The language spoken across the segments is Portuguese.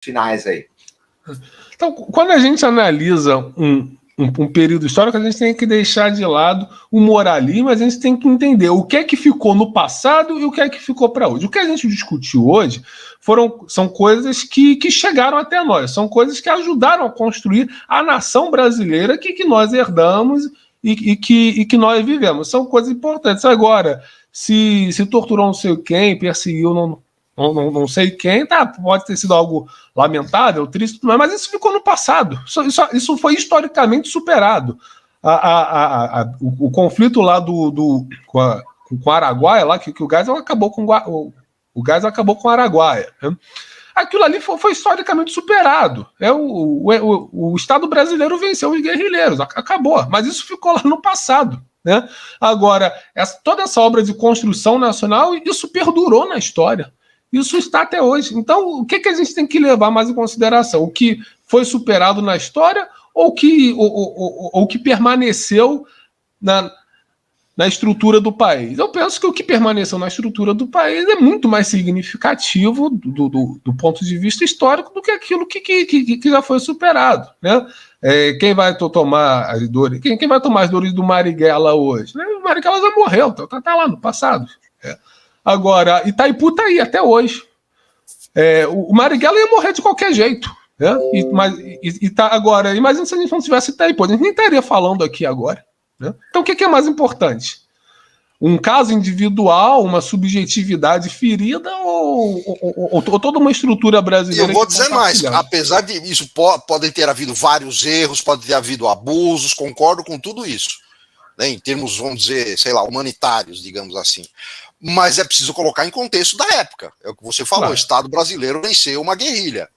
finais aí. Então, quando a gente analisa um período histórico, a gente tem que deixar de lado o moralismo, a gente tem que entender o que é que ficou no passado e o que é que ficou para hoje. O que a gente discutiu hoje são coisas que chegaram até nós, são coisas que ajudaram a construir a nação brasileira que nós herdamos e que nós vivemos. São coisas importantes. Agora, se torturou não sei quem, perseguiu não sei quem, pode ter sido algo lamentável, triste, mas isso ficou no passado. Isso foi historicamente superado. O conflito lá com o Araguaia, lá, que o Geisel acabou com o Geisel acabou com o Araguaia. Né? Aquilo ali foi historicamente superado. O Estado brasileiro venceu os guerrilheiros, acabou. Mas isso ficou lá no passado. Né? Agora, toda essa obra de construção nacional, isso perdurou na história. Isso está até hoje. Então, o que a gente tem que levar mais em consideração? O que foi superado na história ou que permaneceu na estrutura do país? Eu penso que o que permaneceu na estrutura do país é muito mais significativo do ponto de vista histórico do que aquilo que já foi superado. Né? Quem vai tomar as dores? Quem vai tomar as dores do Marighella hoje? O Marighella já morreu, está lá no passado. Agora, Itaipu está aí até hoje. O Marighella ia morrer de qualquer jeito. Né? Agora, imagina se a gente não tivesse Itaipu, a gente nem estaria falando aqui agora. Né? Então, o que é mais importante? Um caso individual, uma subjetividade ferida ou toda uma estrutura brasileira? Eu vou dizer mais, apesar de isso, podem ter havido vários erros, pode ter havido abusos, concordo com tudo isso. Né? Em termos, vamos dizer, sei lá, humanitários, digamos assim. Mas é preciso colocar em contexto da época. É o que você falou, claro. O Estado brasileiro venceu uma guerrilha.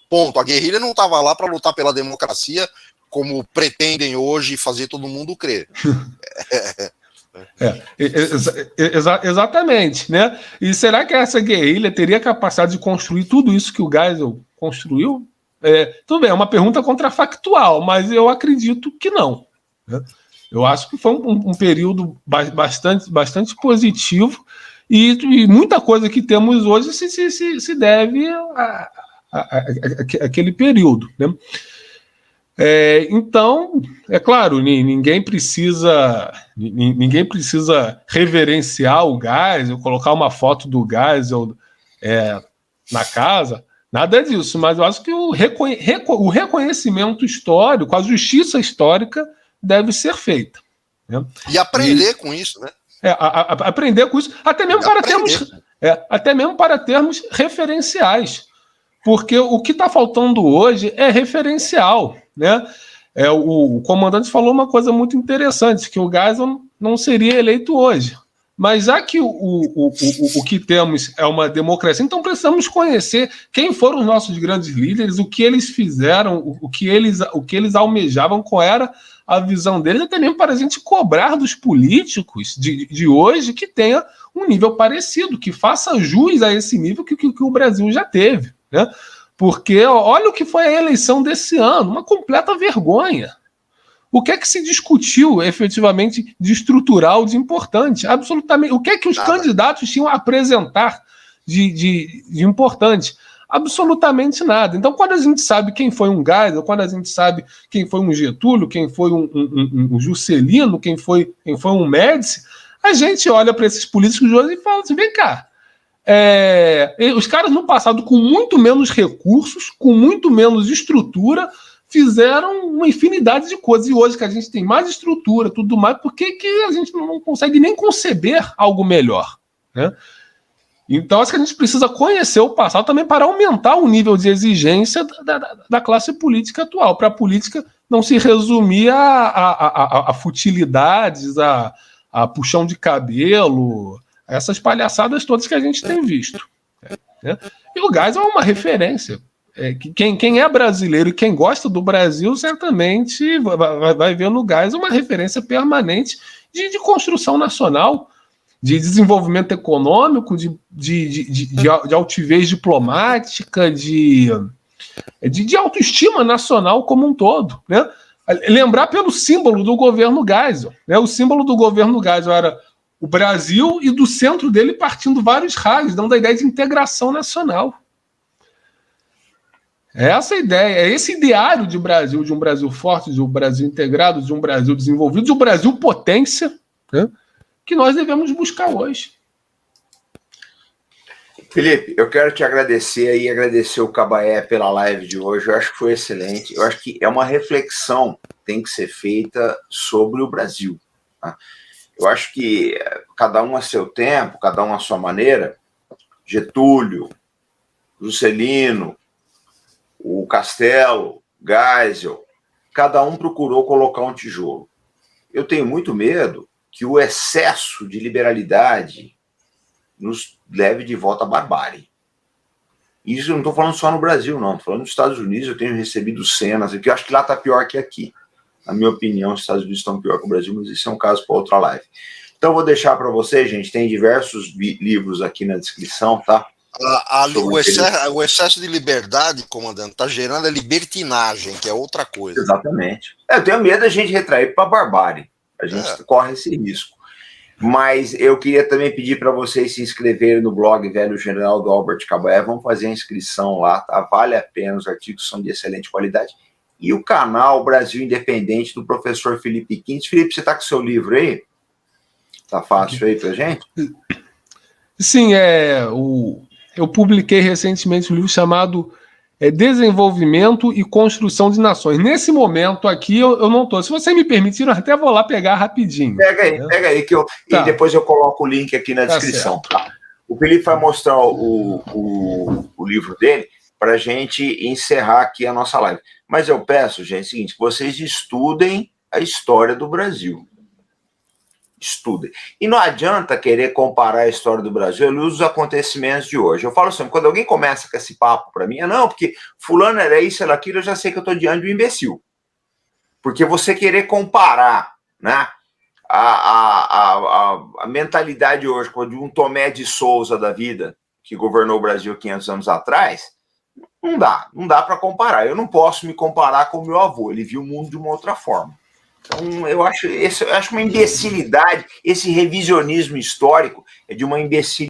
Ponto. A guerrilha não estava lá para lutar pela democracia, como pretendem hoje fazer todo mundo crer. Exatamente. Né? E será que essa guerrilha teria capacidade de construir tudo isso que o Geisel construiu? Tudo bem, é uma pergunta contrafactual, mas eu acredito que não. Né? Eu acho que foi um período bastante positivo e muita coisa que temos hoje se deve àquele período. Né? Então, é claro, ninguém precisa reverenciar o Geisel, colocar uma foto do Geisel na casa, nada disso, mas eu acho que o reconhecimento histórico, a justiça histórica deve ser feita. Né? E aprender com isso, né? Aprender com isso, até mesmo para termos referenciais. Porque o que está faltando hoje é referencial. Né? O comandante falou uma coisa muito interessante, que o Geisel não seria eleito hoje. Mas já que o que temos é uma democracia, então precisamos conhecer quem foram os nossos grandes líderes, o que eles fizeram, o que eles almejavam, qual era a visão deles, até mesmo para a gente cobrar dos políticos de hoje que tenha um nível parecido, que faça jus a esse nível que o Brasil já teve. Né? Porque olha o que foi a eleição desse ano, uma completa vergonha. O que é que se discutiu efetivamente de estrutural, de importante? Absolutamente. O que é que os candidatos tinham a apresentar de importante? Absolutamente nada. Então, quando a gente sabe quem foi um Geisel, quando a gente sabe quem foi um Getúlio, quem foi um Juscelino, quem foi um Médici, a gente olha para esses políticos de hoje e fala assim, vem cá, os caras no passado, com muito menos recursos, com muito menos estrutura, fizeram uma infinidade de coisas. E hoje que a gente tem mais estrutura, tudo mais, por que a gente não consegue nem conceber algo melhor? Né? Então, acho que a gente precisa conhecer o passado também para aumentar o nível de exigência da classe política atual, para a política não se resumir a futilidades, a puxão de cabelo, essas palhaçadas todas que a gente tem visto. Né? E o Geisel é uma referência. Quem é brasileiro e quem gosta do Brasil certamente vai ver no Geisel uma referência permanente de construção nacional, de desenvolvimento econômico, de altivez diplomática, de autoestima nacional como um todo. Né? Lembrar pelo símbolo do governo Geisel. Né? O símbolo do governo Geisel era o Brasil e do centro dele partindo vários raios, dando a ideia de integração nacional. É essa a ideia, é esse ideário de Brasil, de um Brasil forte, de um Brasil integrado, de um Brasil desenvolvido, de um Brasil potência, né, que nós devemos buscar hoje. Felipe, eu quero te agradecer aí, agradecer o Cabaé pela live de hoje. Eu acho que foi excelente. Eu acho que é uma reflexão que tem que ser feita sobre o Brasil. Tá? Eu acho que cada um a seu tempo, cada um a sua maneira. Getúlio, Juscelino, o Castelo, Geisel, cada um procurou colocar um tijolo. Eu tenho muito medo que o excesso de liberalidade nos leve de volta à barbárie. Isso eu não estou falando só no Brasil, não. Estou falando nos Estados Unidos, eu tenho recebido cenas, que eu acho que lá está pior que aqui. Na minha opinião, os Estados Unidos estão pior que o Brasil, mas isso é um caso para outra live. Então, eu vou deixar para você, gente, tem diversos livros aqui na descrição, tá? O excesso de liberdade, comandante, está gerando a libertinagem, que é outra coisa. Exatamente. Eu tenho medo da gente retrair para a barbárie. A gente corre esse risco. Mas eu queria também pedir para vocês se inscreverem no blog Velho General do Albert Cabaé. Vamos fazer a inscrição lá, tá? Vale a pena, os artigos são de excelente qualidade. E o canal Brasil Independente do professor Felipe Quintes. Felipe, você está com o seu livro aí? Tá fácil aí para gente? Sim, eu publiquei recentemente um livro chamado Desenvolvimento e Construção de Nações. Nesse momento aqui eu não estou. Se você me permitir, eu até vou lá pegar rapidinho. Pega aí que e depois eu coloco o link aqui na descrição. Tá? O Felipe vai mostrar o livro dele para a gente encerrar aqui a nossa live. Mas eu peço, gente, o seguinte, que vocês estudem a história do Brasil. Estudem. E não adianta querer comparar a história do Brasil e os acontecimentos de hoje. Eu falo assim, quando alguém começa com esse papo para mim, não, porque fulano era isso, era aquilo, eu já sei que eu estou diante de um imbecil. Porque você querer comparar, né, a mentalidade hoje de um Tomé de Souza da vida, que governou o Brasil 500 anos atrás, não dá para comparar. Eu não posso me comparar com o meu avô, ele viu o mundo de uma outra forma. Então, eu acho uma imbecilidade, esse revisionismo histórico é de uma imbecilidade.